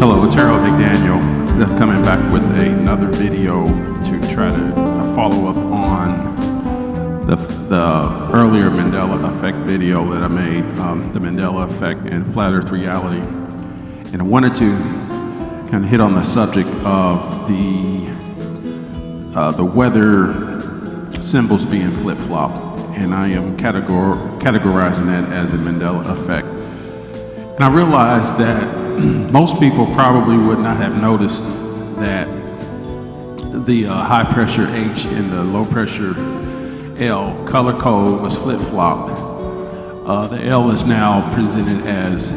Hello, it's Harold McDaniel coming back with another video to try to follow up on the earlier Mandela Effect video that I made, the Mandela Effect and Flat Earth Reality. And I wanted to kind of hit on the subject of the weather symbols being flip-flopped, and I am categorizing that as a Mandela Effect. And I realized that most people probably would not have noticed that the high pressure H and the low pressure L color code was flip-flopped. The L is now presented as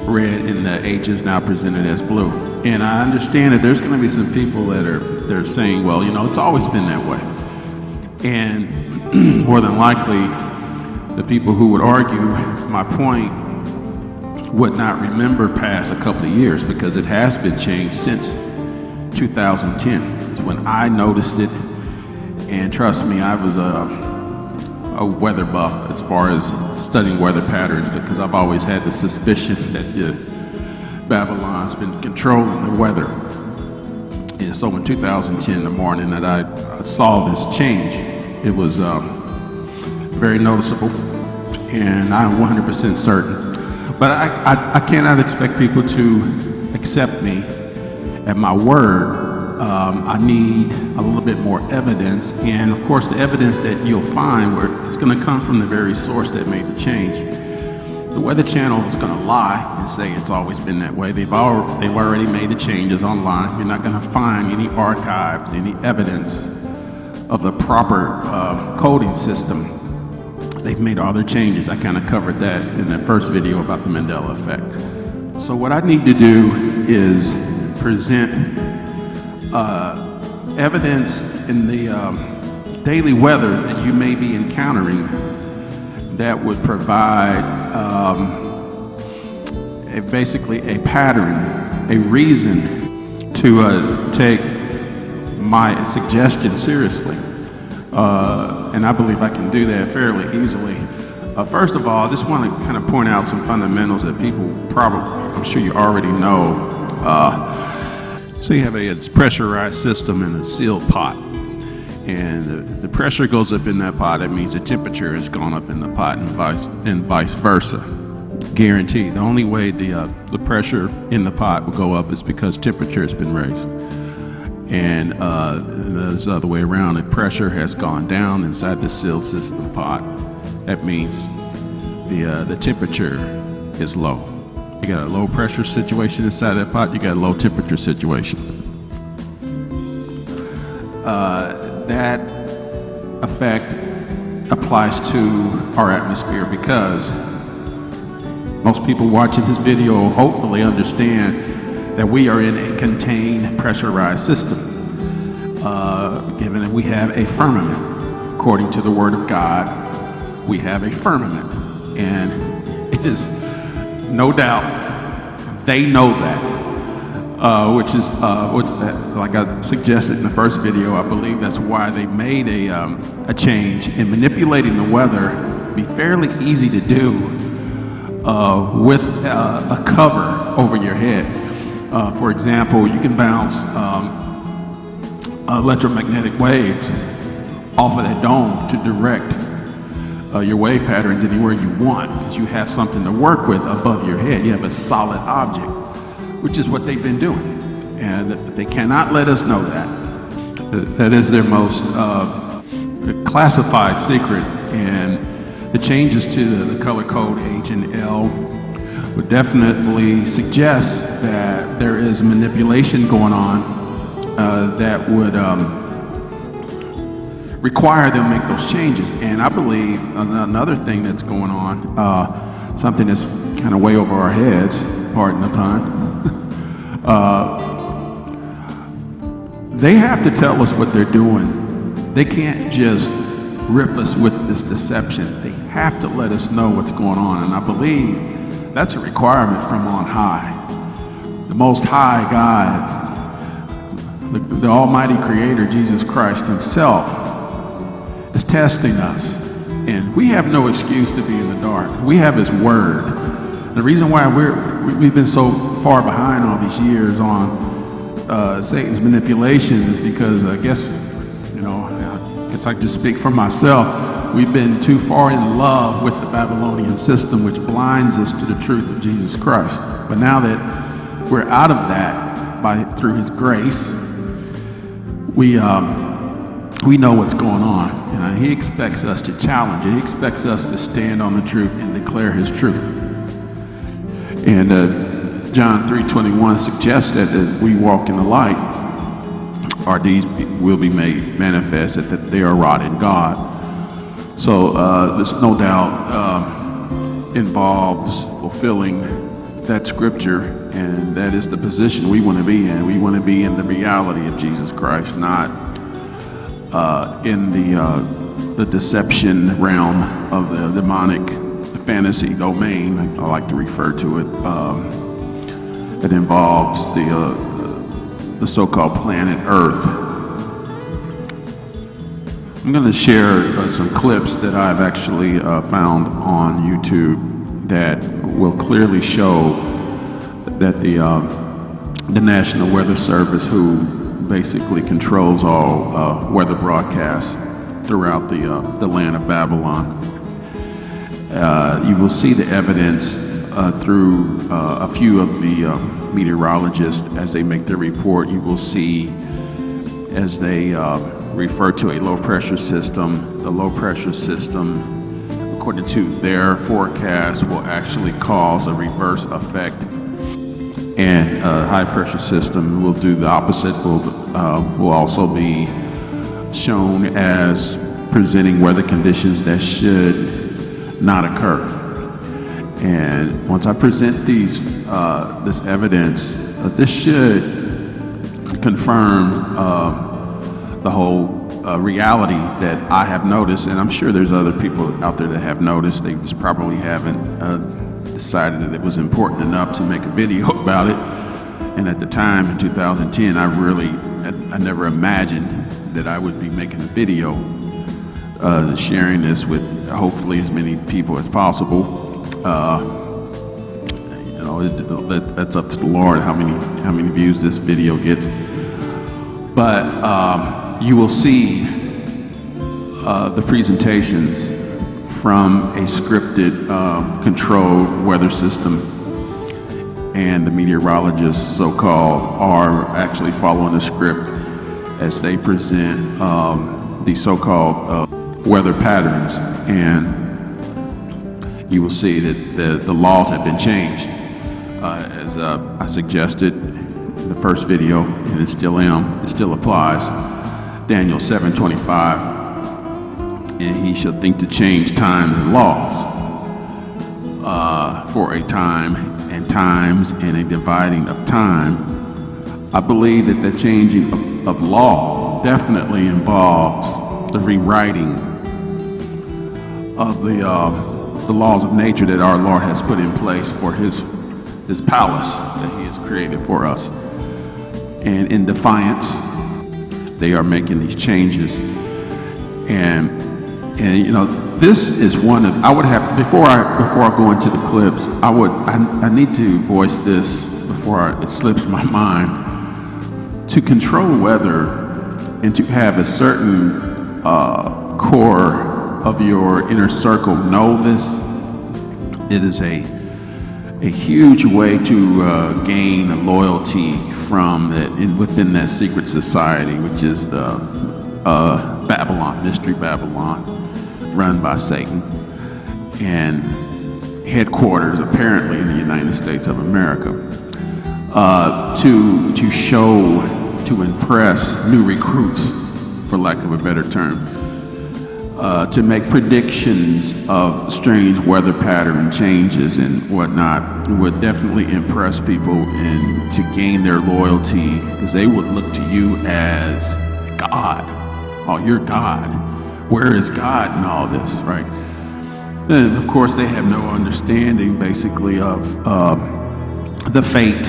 red and the H is now presented as blue. And I understand that there's going to be some people that are saying, well, you know, it's always been that way. And more than likely, the people who would argue my point would not remember past a couple of years, because it has been changed since 2010 when I noticed it. And trust me, I was a weather buff as far as studying weather patterns, because I've always had the suspicion that Babylon's been controlling the weather. And so in 2010, the morning that I saw this change, it was very noticeable, and I'm 100% certain. But I cannot expect people to accept me at my word. I need a little bit more evidence, and of course the evidence that you'll find where it's going to come from the very source that made the change. The Weather Channel is going to lie and say it's always been that way. They've already made the changes online. You're not going to find any archives, any evidence of the proper coding system. They've made all their changes. I kind of covered that in the first video about the Mandela Effect. So what I need to do is present evidence in the daily weather that you may be encountering that would provide basically a pattern, a reason to take my suggestion seriously. And I believe I can do that fairly easily. First of all, I just want to kind of point out some fundamentals that people probably, I'm sure you already know. So you have a pressurized system in a sealed pot, and the pressure goes up in that pot. It means the temperature has gone up in the pot, and vice versa. Guaranteed. The only way the pressure in the pot will go up is because temperature has been raised. And there's the other way around. If pressure has gone down inside the sealed system pot, that means the temperature is low. You got a low pressure situation inside that pot, you got a low temperature situation. That effect applies to our atmosphere, because most people watching this video hopefully understand that we are in a contained, pressurized system, given that we have a firmament. According to the Word of God, we have a firmament, and it is no doubt they know that, which is like I suggested in the first video. I believe that's why they made a change in manipulating the weather. Be fairly easy to do with a cover over your head. For example, you can bounce electromagnetic waves off of that dome to direct your wave patterns anywhere you want, because you have something to work with above your head. You have a solid object, which is what they've been doing. And they cannot let us know that. That is their most classified secret. And the changes to the color code H and L would definitely suggest that there is manipulation going on that would require them to make those changes. And I believe another thing that's going on, something that's kind of way over our heads, pardon the pun, they have to tell us what they're doing. They can't just rip us with this deception. They have to let us know what's going on. And I believe that's a requirement from on high. The Most High God, the Almighty Creator, Jesus Christ Himself, is testing us. And we have no excuse to be in the dark. We have His Word. The reason why we've been so far behind all these years on Satan's manipulations, because I guess I just speak for myself. We've been too far in love with the Babylonian system, which blinds us to the truth of Jesus Christ. But now that we're out of that through His grace, we know what's going on, and He expects us to challenge it. He expects us to stand on the truth and declare His truth. And John 3:21 suggests that we walk in the light, our deeds will be made manifest, that they are wrought in God. So this no doubt involves fulfilling that scripture, and that is the position we want to be in. We want to be in the reality of Jesus Christ, not in the deception realm of the demonic fantasy domain, I like to refer to it. It involves the so-called planet Earth. I'm going to share some clips that I've actually found on YouTube that will clearly show that the National Weather Service, who basically controls all weather broadcasts throughout the land of Babylon, you will see the evidence through a few of the meteorologists as they make their report. You will see, as they refer to a low pressure system, the low pressure system, according to their forecast, will actually cause a reverse effect, and a high pressure system will do the opposite, will also be shown as presenting weather conditions that should not occur. And once I present this evidence, this should confirm the whole reality that I have noticed, and I'm sure there's other people out there that have noticed. They just probably haven't decided that it was important enough to make a video about it. And at the time, in 2010, I never imagined that I would be making a video sharing this with hopefully as many people as possible. That's up to the Lord how many views this video gets. But you will see the presentations from a scripted, controlled weather system, and the meteorologists, so-called, are actually following the script as they present the so-called weather patterns. And you will see that the laws have been changed, as I suggested in the first video, and it still applies. Daniel 7:25, and he shall think to change times and laws, for a time and times and a dividing of time. I believe that the changing of law definitely involves the rewriting of the laws of nature that our Lord has put in place for his palace that He has created for us. And in defiance, they are making these changes. And this is one of, I would have, before I go into the clips, I need to voice this before it slips my mind. To control weather and to have a certain core of your inner circle know this, it is a huge way to gain loyalty from within that secret society, which is the Babylon, Mystery Babylon, run by Satan, and headquarters apparently in the United States of America, to show, to impress new recruits, for lack of a better term, to make predictions of strange weather pattern changes and whatnot, would definitely impress people and to gain their loyalty, because they would look to you as God. Oh, you're God. Where is God in all this, right? And of course, they have no understanding, basically, of the fate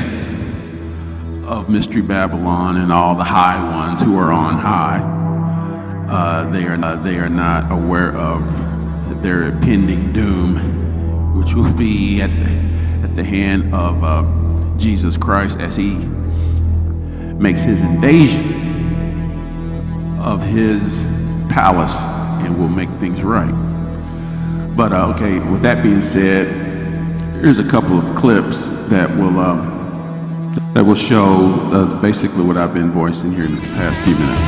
of Mystery Babylon and all the high ones who are on high. They are not aware of their impending doom, which will be at the hand of Jesus Christ as he makes his invasion of his palace and will make things right. But okay, with that being said, here's a couple of clips that will show basically what I've been voicing here in the past few minutes.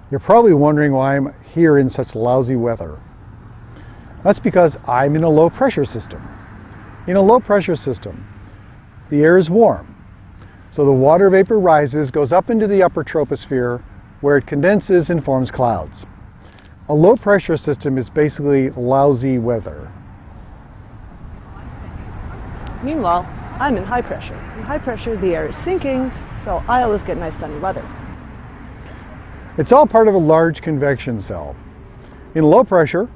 You're probably wondering why I'm here in such lousy weather. That's because I'm in a low pressure system. In a low pressure system, the air is warm. So the water vapor rises, goes up into the upper troposphere, where it condenses and forms clouds. A low pressure system is basically lousy weather. Meanwhile, I'm in high pressure. In high pressure, the air is sinking, so I always get nice sunny weather. It's all part of a large convection cell. In low pressure,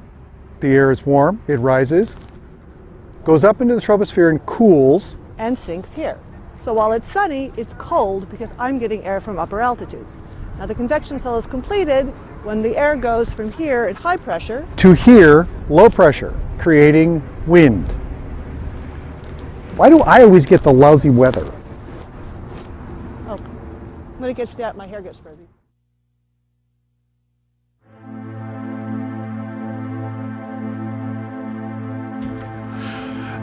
the air is warm, it rises, goes up into the troposphere and cools. And sinks here. So while it's sunny, it's cold because I'm getting air from upper altitudes. Now the convection cell is completed when the air goes from here at high pressure to here, low pressure, creating wind. Why do I always get the lousy weather? Oh, when it gets damp, my hair gets frizzy.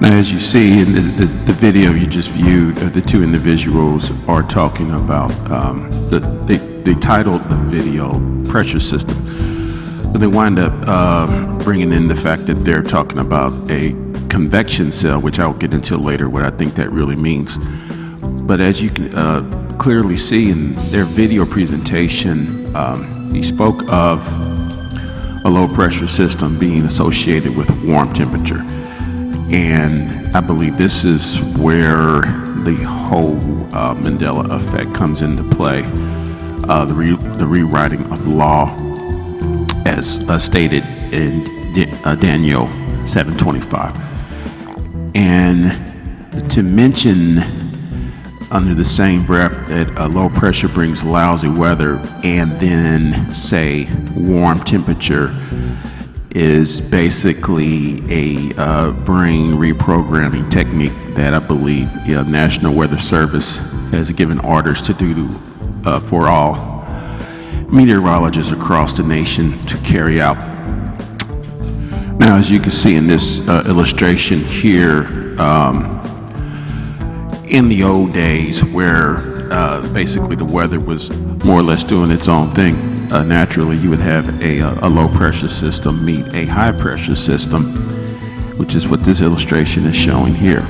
Now, as you see in the video you just viewed, the two individuals are talking about, they titled the video Pressure System, but they wind up bringing in the fact that they're talking about a convection cell, which I'll get into later what I think that really means. But as you can clearly see in their video presentation, he spoke of a low pressure system being associated with warm temperature. And I believe this is where the whole Mandela Effect comes into play, the rewriting of law as stated in Daniel 7:25. And to mention under the same breath that low pressure brings lousy weather and then say warm temperature is basically a brain reprogramming technique that I believe the National Weather Service has given orders to do for all meteorologists across the nation to carry out. Now, as you can see in this illustration here, in the old days where basically the weather was more or less doing its own thing, naturally you would have a low pressure system meet a high pressure system, which is what this illustration is showing here.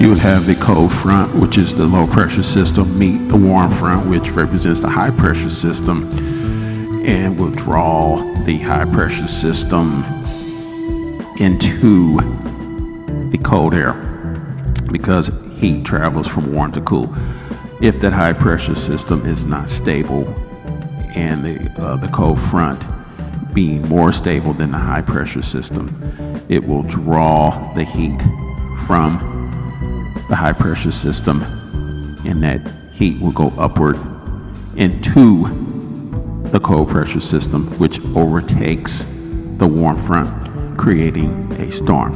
You would have the cold front, which is the low pressure system, meet the warm front, which represents the high pressure system, and will draw the high pressure system into the cold air because heat travels from warm to cool. If that high pressure system is not stable and the cold front being more stable than the high pressure system, it will draw the heat from the high pressure system, and that heat will go upward into the cold pressure system, which overtakes the warm front, creating a storm.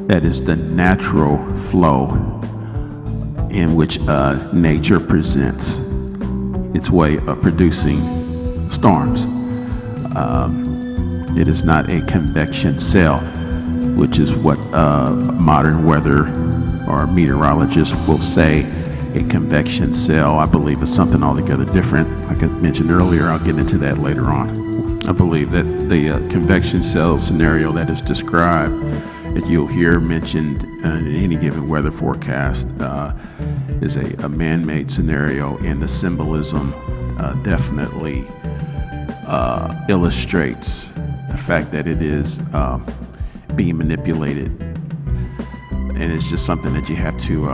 That is the natural flow in which nature presents its way of producing storms. It is not a convection cell, which is what modern weather or meteorologists will say a convection cell. I believe it's something altogether different. Like I mentioned earlier, I'll get into that later on. I believe that the convection cell scenario that is described, that you'll hear mentioned in any given weather forecast, is a man-made scenario, and the symbolism definitely illustrates the fact that it is being manipulated, and it's just something that you have to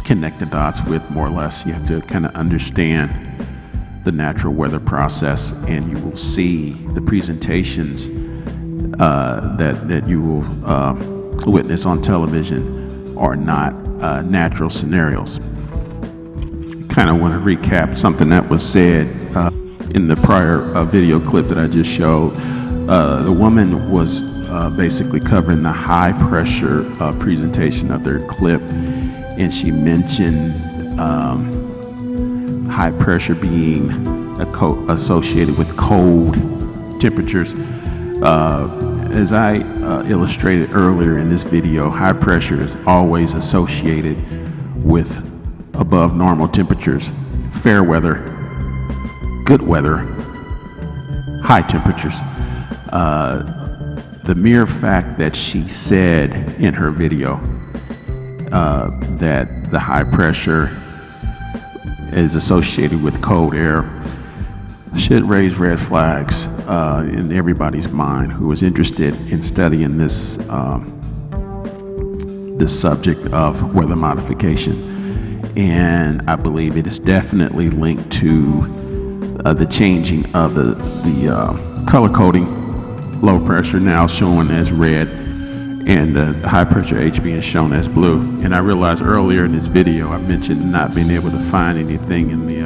connect the dots with, more or less. You have to kind of understand the natural weather process, and you will see the presentations that you will witness on television are not natural scenarios. Kind of want to recap something that was said in the prior video clip that I just showed. The woman was basically covering the high pressure presentation of their clip, and she mentioned high pressure being associated with cold temperatures. As I illustrated earlier in this video, high pressure is always associated with above normal temperatures, fair weather, good weather, high temperatures. The mere fact that she said in her video that the high pressure is associated with cold air should raise red flags in everybody's mind who is interested in studying this this subject of weather modification. And I believe it is definitely linked to the changing of the color coding. Low pressure now shown as red, and the high pressure H being shown as blue. And I realized earlier in this video I mentioned not being able to find anything in the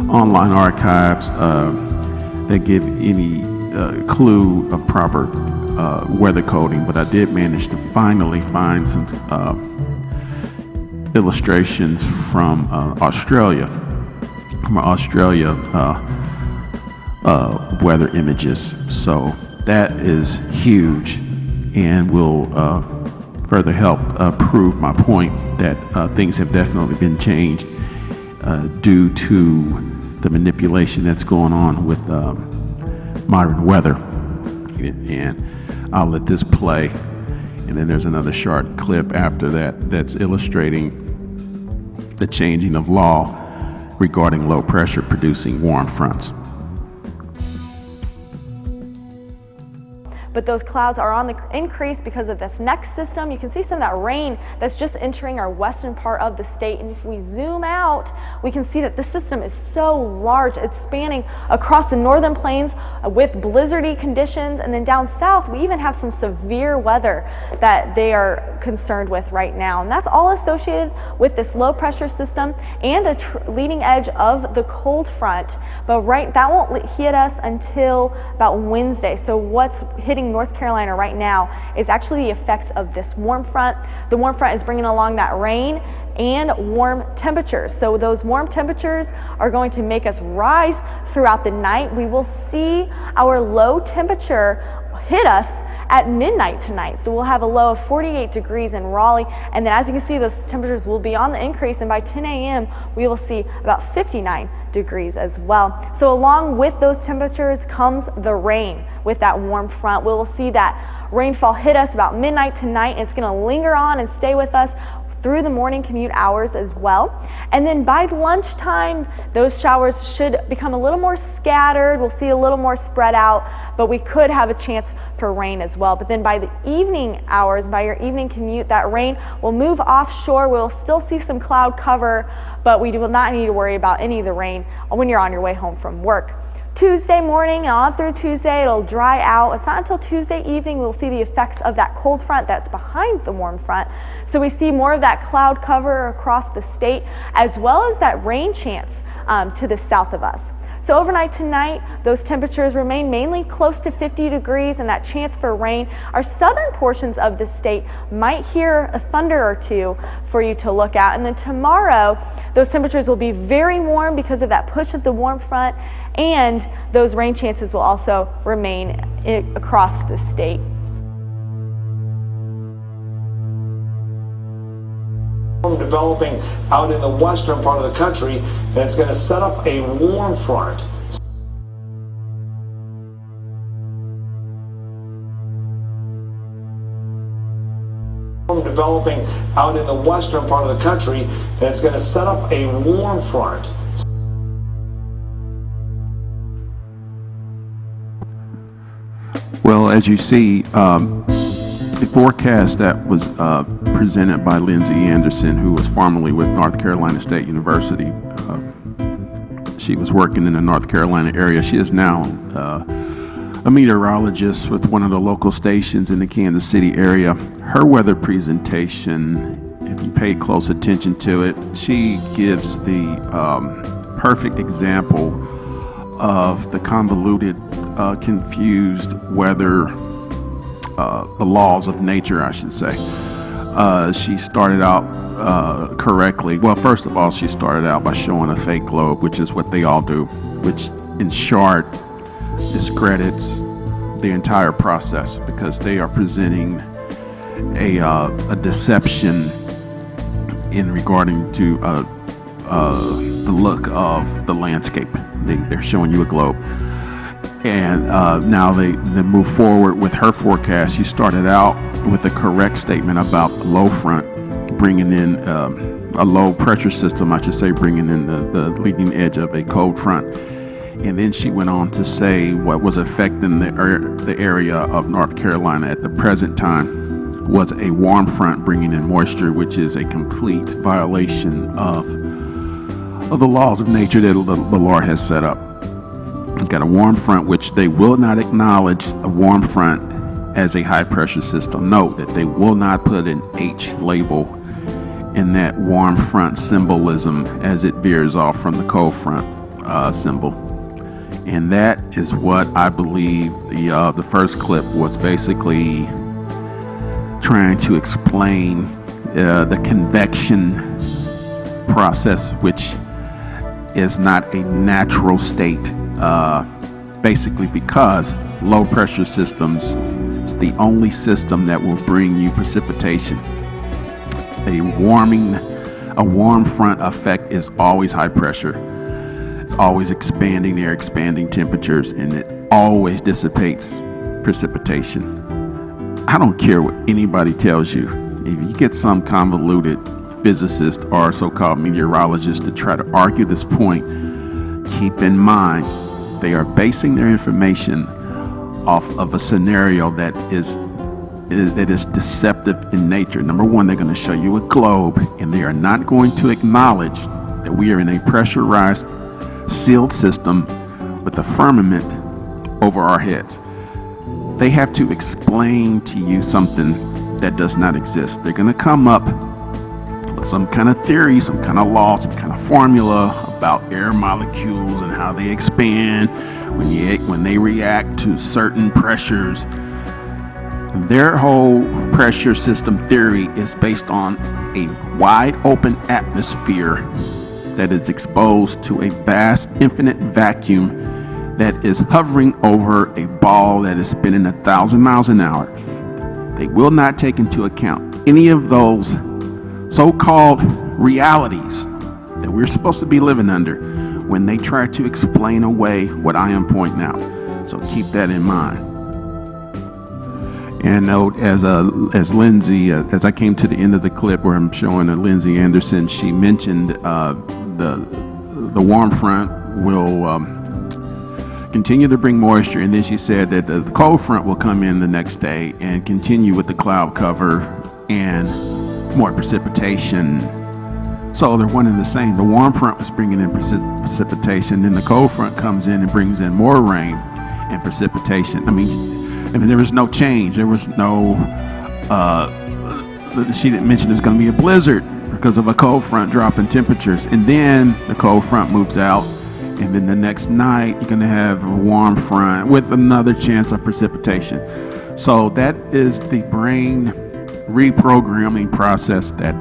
online archives that give any clue of proper weather coding, but I did manage to finally find some illustrations from Australia, weather images. So that is huge, and will further help prove my point that things have definitely been changed due to the manipulation that's going on with modern weather. And I'll let this play, and then there's another short clip after that that's illustrating the changing of law regarding low pressure producing warm fronts. But those clouds are on the increase because of this next system. You can see some of that rain that's just entering our western part of the state. And if we zoom out, we can see that this system is so large. It's spanning across the northern plains with blizzardy conditions. And then down south, we even have some severe weather that they are concerned with right now. And that's all associated with this low pressure system and a leading edge of the cold front. But that won't hit us until about Wednesday. So what's hitting North Carolina right now is actually the effects of this warm front. The warm front is bringing along that rain and warm temperatures. So those warm temperatures are going to make us rise throughout the night. We will see our low temperature hit us at midnight tonight. So we'll have a low of 48 degrees in Raleigh. And then as you can see, those temperatures will be on the increase. And by 10 a.m., we will see about 59 degrees as well. So along with those temperatures comes the rain with that warm front. We will see that rainfall hit us about midnight tonight, and it's going to linger on and stay with us through the morning commute hours as well. And then by lunchtime, those showers should become a little more scattered. We'll see a little more spread out, but we could have a chance for rain as well. But then by the evening hours, by your evening commute, that rain will move offshore. We'll still see some cloud cover, but we will not need to worry about any of the rain when you're on your way home from work. Tuesday morning and on through Tuesday, it'll dry out. It's not until Tuesday evening we'll see the effects of that cold front that's behind the warm front. So we see more of that cloud cover across the state, as well as that rain chance to the south of us. So overnight tonight, those temperatures remain mainly close to 50 degrees, and that chance for rain. Our southern portions of the state might hear a thunder or two for you to look at. And then tomorrow, those temperatures will be very warm because of that push of the warm front, and those rain chances will also remain across the state. Developing out in the western part of the country, and it's going to set up a warm front. Developing out in the western part of the country, and it's going to set up a warm front. Well, as you see, the forecast that was presented by Lindsay Anderson, who was formerly with North Carolina State University. She was working in the North Carolina area. She is now a meteorologist with one of the local stations in the Kansas City area. Her weather presentation, if you pay close attention to it, she gives the perfect example of the convoluted, confused weather the laws of nature, I should say. She started out correctly. Well, first of all, she started out by showing a fake globe, which is what they all do, which in short discredits the entire process, because they are presenting a deception in regarding to the look of the landscape. They're showing you a globe. And now they move forward with her forecast. She started out with the correct statement about the low front bringing in a low pressure system, I should say, bringing in the leading edge of a cold front. And then she went on to say what was affecting the area of North Carolina at the present time was a warm front bringing in moisture, which is a complete violation of the laws of nature that the Lord has set up. You've got a warm front, which they will not acknowledge a warm front as a high pressure system. Note that they will not put an H label in that warm front symbolism as it veers off from the cold front symbol. And that is what I believe the first clip was basically trying to explain, the convection process, which is not a natural state, basically because low pressure systems is the only system that will bring you precipitation. A warm front effect is always high pressure. It's always expanding air, expanding temperatures, and it always dissipates precipitation. I don't care what anybody tells you. If you get some convoluted physicist or so-called meteorologist to try to argue this point, keep in mind they are basing their information off of a scenario that is deceptive in nature. Number one, they're going to show you a globe, and they are not going to acknowledge that we are in a pressurized, sealed system with a firmament over our heads. They have to explain to you something that does not exist. They're going to come up with some kind of theory, some kind of law, some kind of formula about air molecules and how they expand when they react to certain pressures. Their whole pressure system theory is based on a wide open atmosphere that is exposed to a vast infinite vacuum that is hovering over a ball that is spinning 1,000 miles an hour. They will not take into account any of those so-called realities that we're supposed to be living under when they try to explain away what I am pointing out. So keep that in mind. And note, as Lindsay, as I came to the end of the clip where I'm showing Lindsay Anderson, she mentioned the warm front will continue to bring moisture, and then she said that the cold front will come in the next day and continue with the cloud cover and more precipitation. So they're one and the same. The warm front was bringing in precipitation, then the cold front comes in and brings in more rain and precipitation. I mean, there was no change. There was no, she didn't mention there's going to be a blizzard because of a cold front drop in temperatures. And then the cold front moves out, and then the next night you're going to have a warm front with another chance of precipitation. So that is the brain reprogramming process that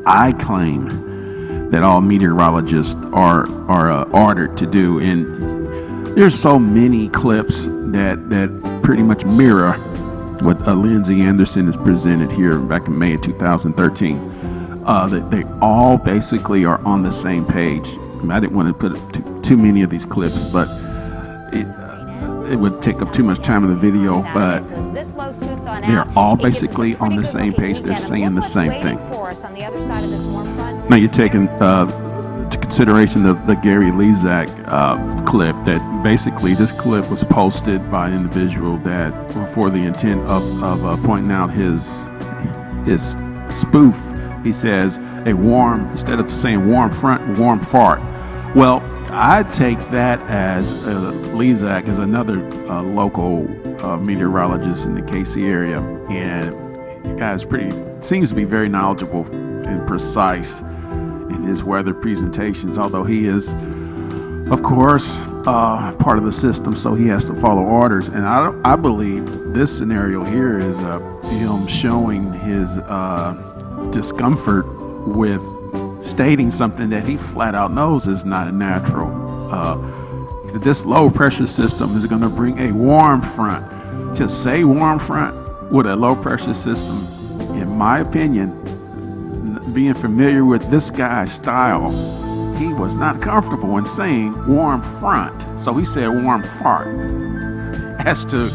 I claim that all meteorologists are ordered to do. And there's so many clips that pretty much mirror what Lindsay Anderson has presented here back in May of 2013. That they all basically are on the same page. I mean, I didn't want to put too many of these clips, but it would take up too much time in the video, but they're all basically on the same page. They're saying the same thing. Now you're taking to consideration the Gary Lezak clip, that basically this clip was posted by an individual that for the intent of pointing out his spoof. He says instead of saying warm front, warm fart. Well, I take that as Lezak is another local meteorologist in the KC area, and the guy's seems to be very knowledgeable and precise in his weather presentations, although he is, of course, part of the system, so he has to follow orders. And I believe this scenario here is him showing his discomfort with stating something that he flat out knows is not a natural. This low pressure system is going to bring a warm front. To say warm front with a low pressure system, in my opinion, being familiar with this guy's style, he was not comfortable in saying warm front. So he said warm fart as to,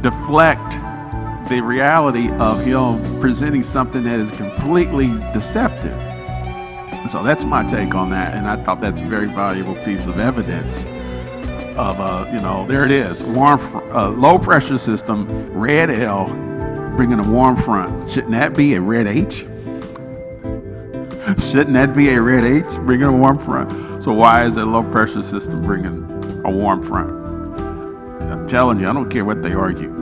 deflect the reality of him presenting something that is completely deceptive. So that's my take on that, and I thought that's a very valuable piece of evidence of, there it is, low pressure system, red L, bringing a warm front. Shouldn't that be a red H? Shouldn't that be a red H, bringing a warm front? So why is a low pressure system bringing a warm front? I'm telling you, I don't care what they argue.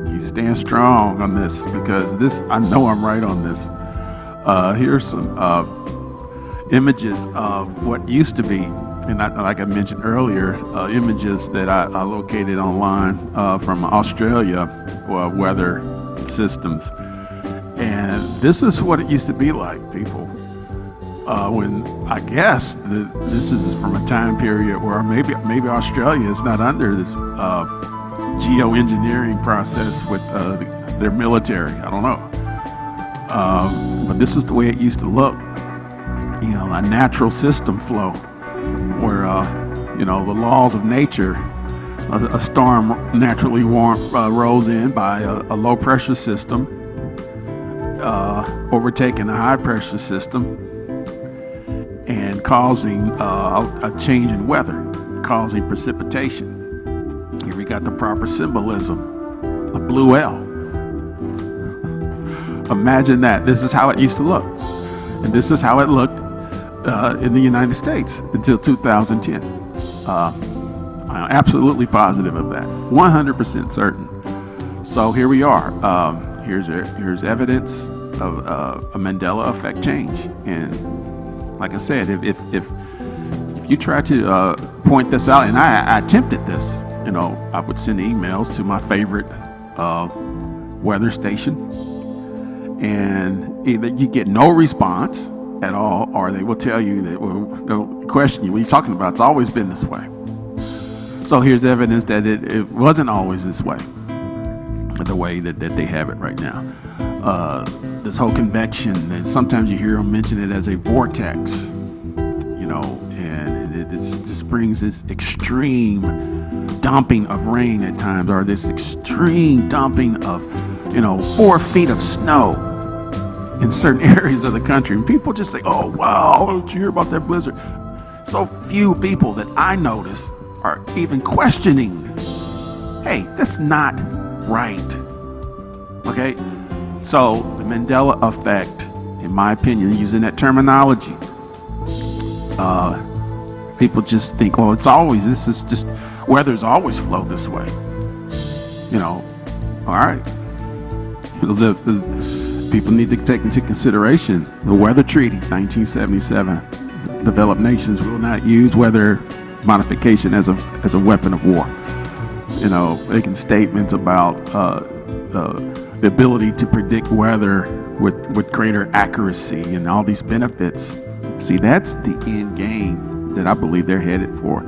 You stand strong on this, because I know I'm right on this. Here's some images of what used to be, and like I mentioned earlier, images that I located online from Australia weather systems. And this is what it used to be like, people. When I guess this is from a time period where maybe Australia is not under this geoengineering process with their military. I don't know. But this is the way it used to look. A natural system flow where, the laws of nature, a storm naturally rolls in by a low pressure system, overtaking a high pressure system and causing a change in weather, causing precipitation. Here we got the proper symbolism, a blue L. Imagine that. This is how it used to look. And this is how it looked in the United States until 2010. I'm absolutely positive of that, 100% certain. So here we are. Here's evidence of a Mandela Effect change. And like I said, if you try to point this out, and I attempted this, I would send emails to my favorite weather station, and either you get no response at all, or they will tell you that, they'll question you, what are you talking about? It's always been this way. So here's evidence that it wasn't always this way, the way that they have it right now. This whole convection, and sometimes you hear them mention it as a vortex, and it just brings this extreme dumping of rain at times, or this extreme dumping of 4 feet of snow in certain areas of the country. And people just say, oh wow, did you hear about that blizzard? So few people that I notice are even questioning, hey, that's not right. Okay, so the Mandela Effect, in my opinion, using that terminology, people just think, well, weather's always flowed this way. All right. The people need to take into consideration the Weather Treaty, 1977. Developed nations will not use weather modification as a weapon of war. Making statements about the ability to predict weather with greater accuracy and all these benefits. See, that's the end game that I believe they're headed for.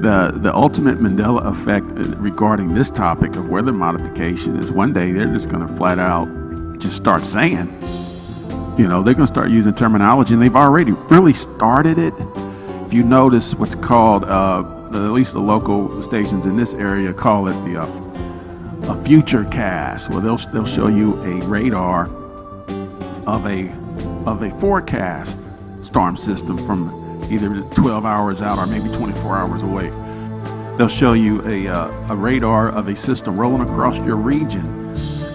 The ultimate Mandela Effect regarding this topic of weather modification is one day they're just going to flat out just start saying, they're going to start using terminology, and they've already really started it. If you notice what's called, at least the local stations in this area call it a future cast. Well, they'll show you a radar of a forecast storm system from either 12 hours out or maybe 24 hours away. They'll show you a radar of a system rolling across your region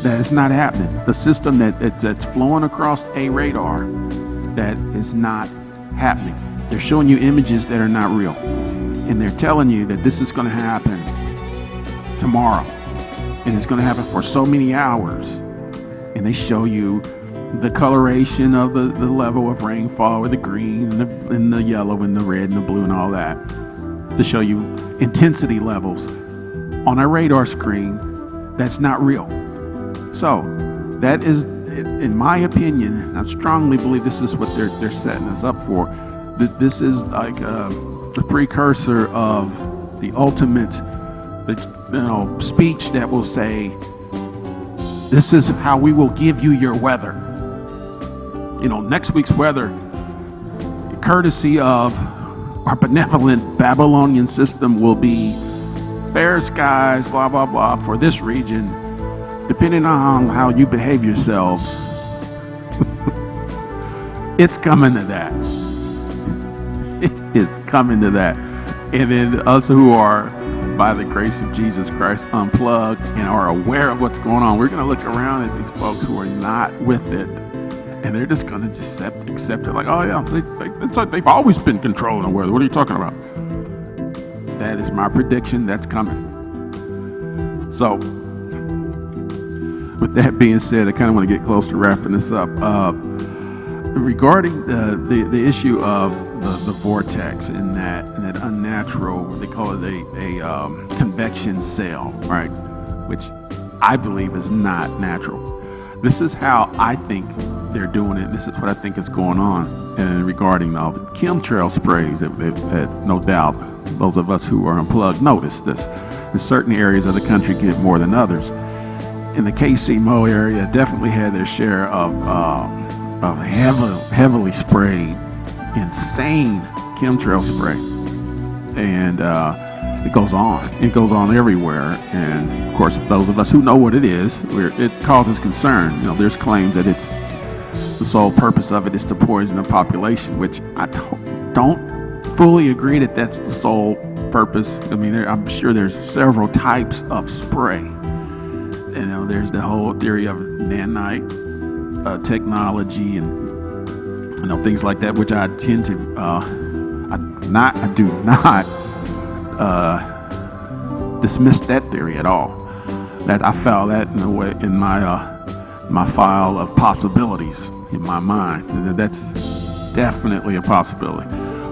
that is not happening. The system that's flowing across a radar that is not happening. They're showing you images that are not real. And they're telling you that this is going to happen tomorrow. And it's going to happen for so many hours. And they show you the coloration of the level of rainfall with the green and the yellow and the red and the blue and all that. to show you intensity levels on a radar screen that's not real. So that is, in my opinion, I strongly believe this is what they're setting us up for. This is like the precursor of the ultimate, speech that will say, this is how we will give you your weather. Next week's weather, courtesy of our benevolent Babylonian system, will be fair skies, blah, blah, blah, for this region, depending on how you behave yourselves. It's coming to that. It is coming to that. And then us who are, by the grace of Jesus Christ, unplugged and are aware of what's going on, we're going to look around at these folks who are not with it, and they're just going to just accept it like, oh yeah, it's like they've always been controlling the weather. What are you talking about? That is my prediction. That's coming. So, with that being said, I kind of want to get close to wrapping this up. Regarding the issue of the vortex and that unnatural, they call it a convection cell, right? Which I believe is not natural. This is how I think they're doing it. This is what I think is going on. And regarding all the chemtrail sprays, that no doubt those of us who are unplugged notice this. In certain areas of the country get more than others. In the KC-Mo area, definitely had their share of heavily sprayed, insane chemtrail spray, and it goes on everywhere. And of course, those of us who know what it is, it causes concern. There's claims that it's the sole purpose of it is to poison the population, which I don't fully agree that that's the sole purpose. I mean, I'm sure there's several types of spray. There's the whole theory of nanite technology and things like that, which I tend to I do not dismiss that theory at all. That I found that in a way in my file of possibilities in my mind. And that's definitely a possibility.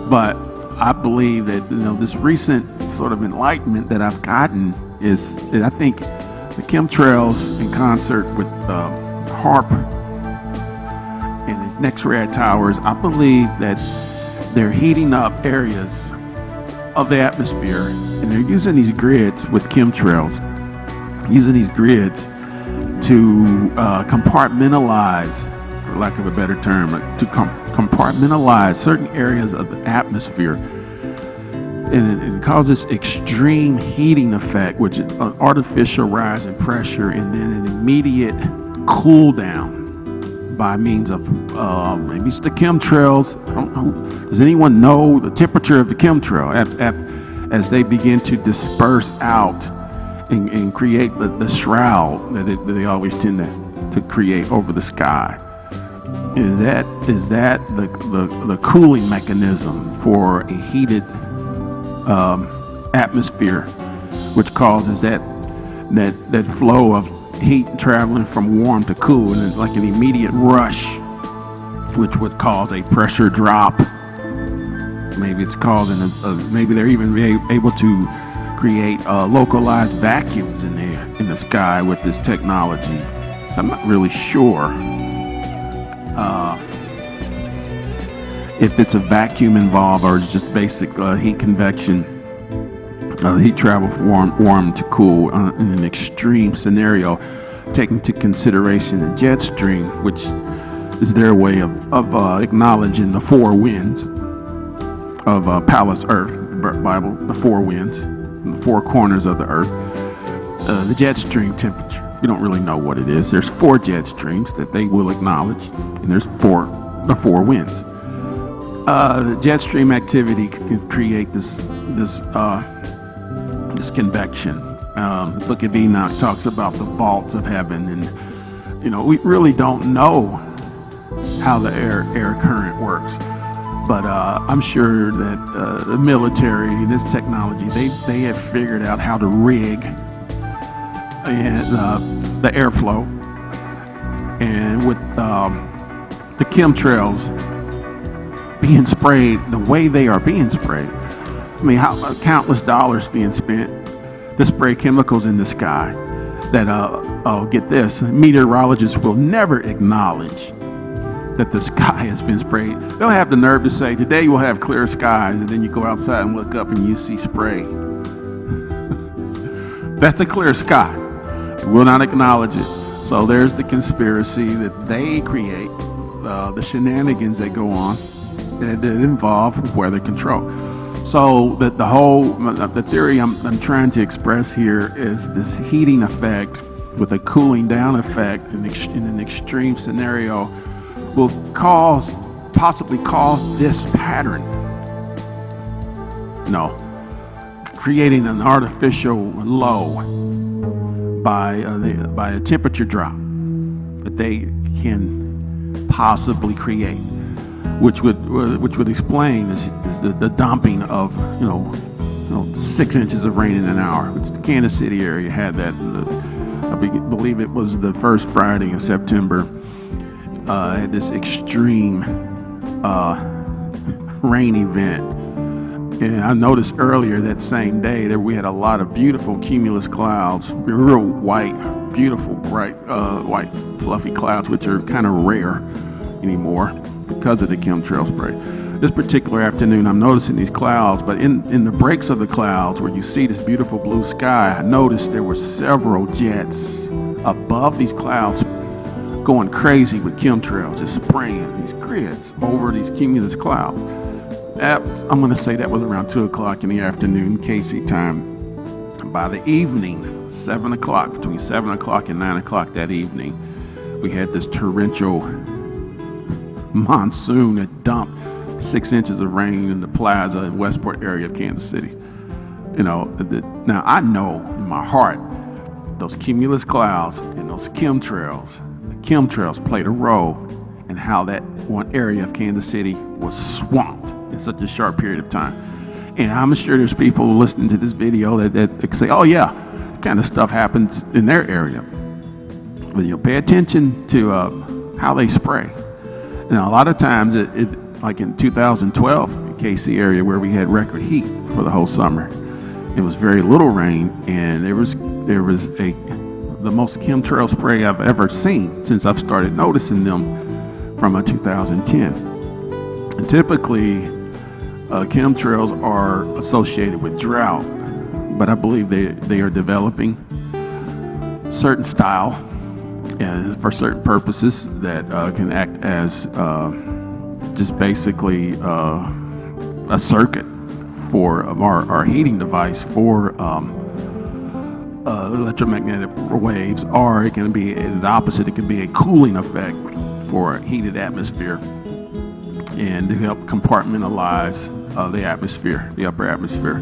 But I believe that this recent sort of enlightenment that I've gotten is I think the chemtrails in concert with HAARP and the X-ray towers, I believe that they're heating up areas of the atmosphere, and they're using these grids with chemtrails, using these grids to compartmentalize, for lack of a better term, to compartmentalize certain areas of the atmosphere. And it causes extreme heating effect, which is an artificial rise in pressure and then an immediate cool down by means of maybe it's the chemtrails. I don't know. Does anyone know the temperature of the chemtrail as they begin to disperse out and create the shroud that they always tend to create over the sky? Is that the cooling mechanism for a heated atmosphere, which causes that flow of heat traveling from warm to cool, and it's like an immediate rush, which would cause a pressure drop. Maybe it's causing maybe they're even able to create localized vacuums in the sky with this technology. So I'm not really sure if it's a vacuum involved or it's just basic heat convection, heat travel from warm to cool in an extreme scenario, taking into consideration the jet stream, which is their way of acknowledging the four winds of Palace Earth, the Bible, the four winds, the four corners of the earth. The jet stream temperature, we don't really know what it is. There's four jet streams that they will acknowledge, and there's the four winds. The jet stream activity can create this convection. The Book of Enoch talks about the vaults of heaven, and we really don't know how the air current works. But I'm sure that the military, this technology, they have figured out how to rig the airflow, and with the chemtrails being sprayed the way they are being sprayed, I mean, how countless dollars being spent to spray chemicals in the sky that, oh, get this, meteorologists will never acknowledge that the sky has been sprayed. They'll have the nerve to say, today we'll have clear skies, and then you go outside and look up and you see spray. That's a clear sky. They will not acknowledge it. So there's the conspiracy that they create, the shenanigans that go on that involve weather control. So that the theory I'm trying to express here is this heating effect with a cooling down effect in an extreme scenario will possibly cause this pattern. No, creating an artificial low by a temperature drop that they can possibly create, which would explain is the dumping of 6 inches of rain in an hour. Which the Kansas City area had that. I believe it was the first Friday in September. Had this extreme rain event, and I noticed earlier that same day that we had a lot of beautiful cumulus clouds, real white, beautiful, bright, white, fluffy clouds, which are kind of rare anymore because of the chemtrail spray. This particular afternoon, I'm noticing these clouds, but in the breaks of the clouds where you see this beautiful blue sky, I noticed there were several jets above these clouds going crazy with chemtrails, just spraying these grids over these cumulus clouds. I'm going to say that was around 2 o'clock in the afternoon, KC time. By the evening, 7 o'clock, between 7 o'clock and 9 o'clock that evening, we had this torrential monsoon that dumped 6 inches of rain in the plaza and Westport area of Kansas City. Now I know in my heart those cumulus clouds and those chemtrails played a role in how that one area of Kansas City was swamped in such a short period of time. And I'm sure there's people listening to this video that say, oh yeah, that kind of stuff happens in their area. But pay attention to how they spray. A lot of times, like in 2012, in KC area where we had record heat for the whole summer, it was very little rain, and there was the most chemtrail spray I've ever seen since I've started noticing them from 2010. And typically, chemtrails are associated with drought, but I believe they are developing certain style and for certain purposes that can act as just basically a circuit for our heating device for electromagnetic waves, or it can be the opposite. It can be a cooling effect for a heated atmosphere and to help compartmentalize the atmosphere, the upper atmosphere.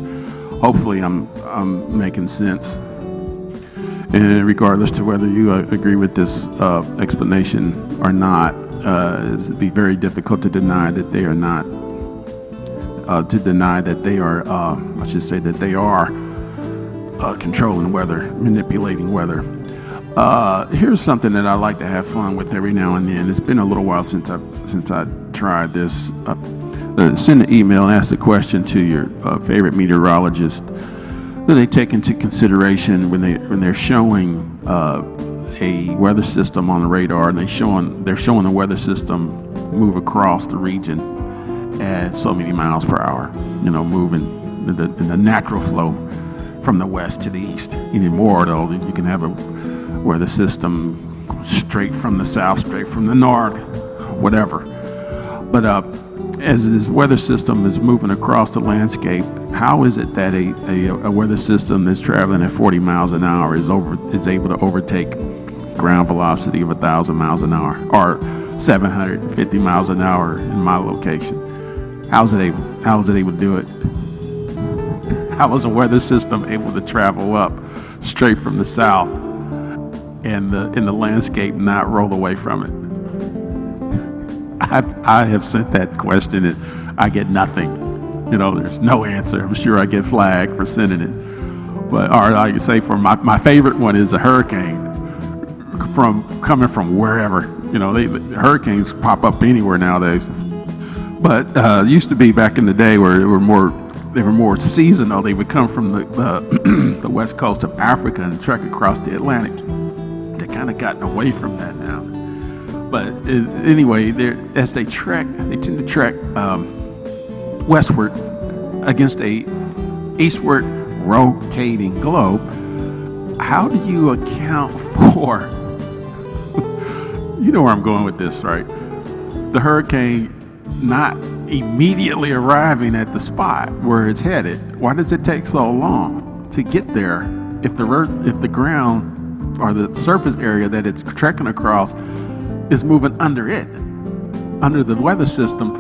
Hopefully I'm making sense. And regardless to whether you agree with this explanation or not, it'd be very difficult to deny that they are not, I should say that they are controlling weather, manipulating weather. Here's something that I like to have fun with every now and then. It's been a little while since I tried this. Send an email and ask the question to your favorite meteorologist that they take into consideration when they're showing a weather system on the radar, and they're showing the weather system move across the region at so many miles per hour. Moving in the natural flow from the west to the east. Anymore though, you can have a weather system straight from the south, straight from the north, whatever. But as this weather system is moving across the landscape, how is it that a weather system that's traveling at 40 miles an hour is able to overtake ground velocity of 1,000 miles an hour or 750 miles an hour in my location? How is it able to do it? How is a weather system able to travel up straight from the south and in the landscape not roll away from it? I have sent that question and I get nothing. There's no answer. I'm sure I get flagged for sending it. But or like you say, for my favorite one is a hurricane coming from wherever. Hurricanes pop up anywhere nowadays. But it used to be back in the day where there were more they were more seasonal. They would come from the west coast of Africa and trek across the Atlantic. They kind of gotten away from that now. But anyway, as they trek, they tend to trek westward against a eastward rotating globe. How do you account for, you know where I'm going with this, right? The hurricane not immediately arriving at the spot where it's headed. Why does it take so long to get there if the ground or the surface area that it's trekking across is moving under it, under the weather system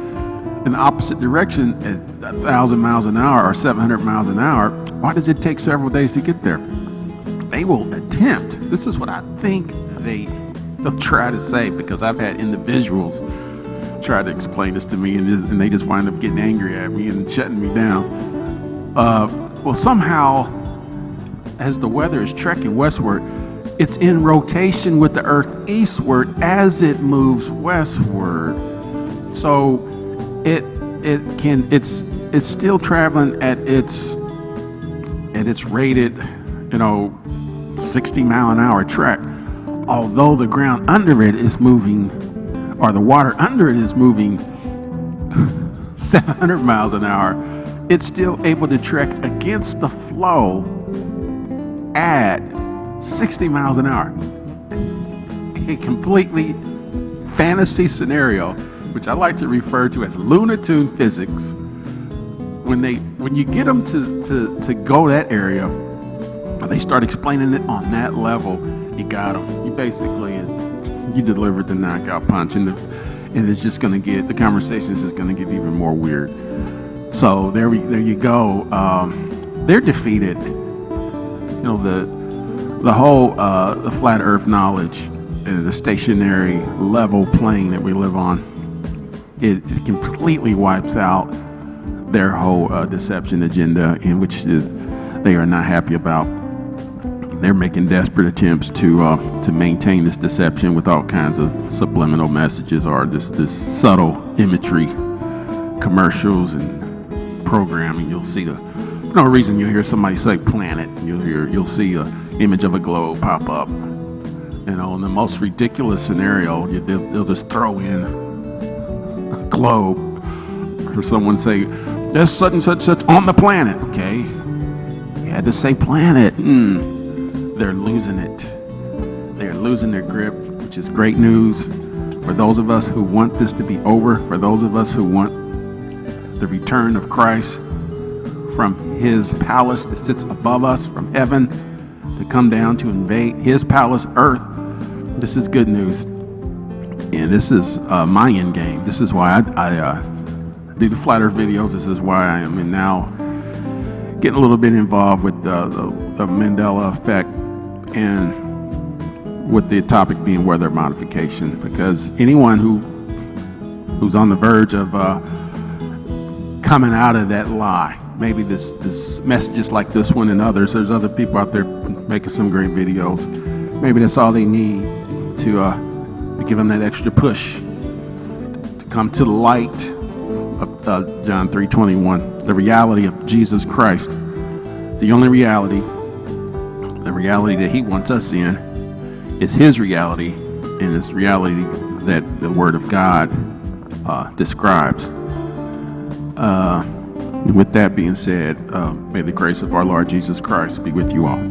in the opposite direction at 1,000 miles an hour or 700 miles an hour? Why does it take several days to get there? They will attempt, this is what I think they'll try to say, because I've had individuals try to explain this to me, and they just wind up getting angry at me and shutting me down. Well, somehow, as the weather is trekking westward, it's in rotation with the Earth eastward as it moves westward. So it's still traveling at its rated, 60-mile-an-hour trek, although the ground under it is moving, or the water under it is moving 700 miles an hour. It's still able to trek against the flow at 60 miles an hour. A completely fantasy scenario, which I like to refer to as Looney Tune physics. When you get them to go that area, they start explaining it on that level. You got them. You basically you delivered the knockout punch, and it's just going to get, the conversation is just going to get even more weird. So there you go. They're defeated. The whole the flat Earth knowledge, the stationary level plane that we live on, it completely wipes out their whole deception agenda, in which they are not happy about. They're making desperate attempts to maintain this deception with all kinds of subliminal messages, or this subtle imagery, commercials and programming. You'll see for no reason you'll hear somebody say planet. You'll see an image of a globe pop up. In the most ridiculous scenario, they'll just throw in a globe, or someone say there's such and such on the planet. Okay, you had to say planet. They're losing it. They're losing their grip, which is great news for those of us who want this to be over, for those of us who want the return of Christ from his palace that sits above us, from heaven, to come down to invade his palace, earth. This is good news. And this is my end game. This is why I do the flat earth videos. This is why I am now getting a little bit involved with the Mandela Effect, and with the topic being weather modification, because anyone who's on the verge of coming out of that lie, maybe this messages like this one and others, there's other people out there making some great videos, maybe that's all they need to give them that extra push to come to the light of John 3:21, the reality of Jesus Christ, the only reality. The reality that he wants us in is his reality, and it's reality that the Word of God describes. With that being said, may the grace of our Lord Jesus Christ be with you all.